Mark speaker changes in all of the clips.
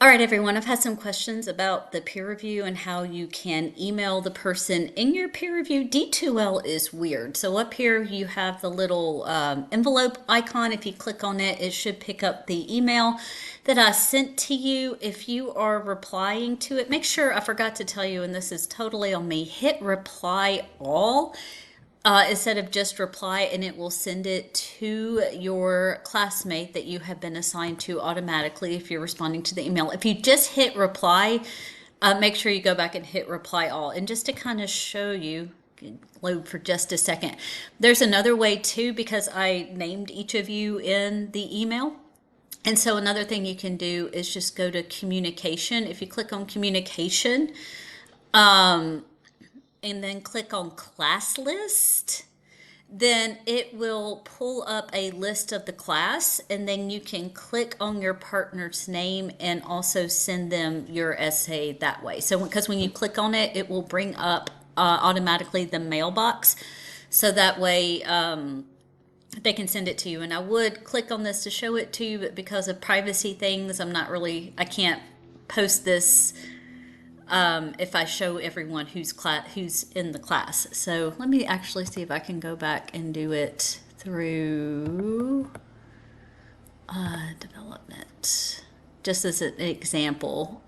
Speaker 1: All right, everyone, I've had some questions about the peer review and how you can email the person in your peer review. D2L is weird. So up here you have the little envelope icon. If you click on it, it should pick up the email that I sent to you. If you are replying to it, make sure, I forgot to tell you, and this is totally on me, hit reply all instead of just reply, and it will send it to your classmate that you have been assigned to automatically if you're responding to the email. If you just hit reply, make sure you go back and hit reply all. And just to kind of show you, load for just a second, there's another way too, because I named each of you in the email. And so another thing you can do is just go to communication. If you click on communication, and then click on class list, then it will pull up a list of the class, and then you can click on your partner's name and also send them your essay that way. So because when you click on it, it will bring up automatically the mailbox, so that way they can send it to you. And I would click on this to show it to you, but because of privacy things, I can't post this if I show everyone who's in the class. So let me actually see if I can go back and do it through development, just as an example.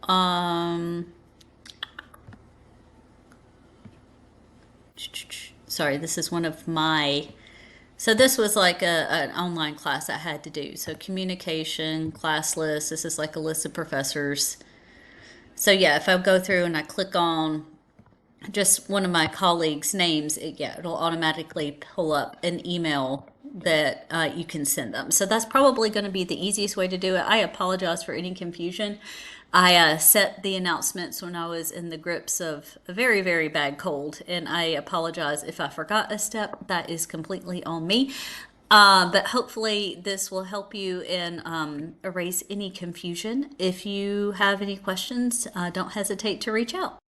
Speaker 1: Sorry, this is one of my, so this was like an online class I had to do. So communication, class list, this is like a list of professors. So yeah, if I go through and I click on just one of my colleagues' names, it'll automatically pull up an email that you can send them. So that's probably going to be the easiest way to do it. I apologize for any confusion. I set the announcements when I was in the grips of a very, very bad cold, and I apologize if I forgot a step. That is completely on me. But hopefully this will help you and erase any confusion. If you have any questions, don't hesitate to reach out.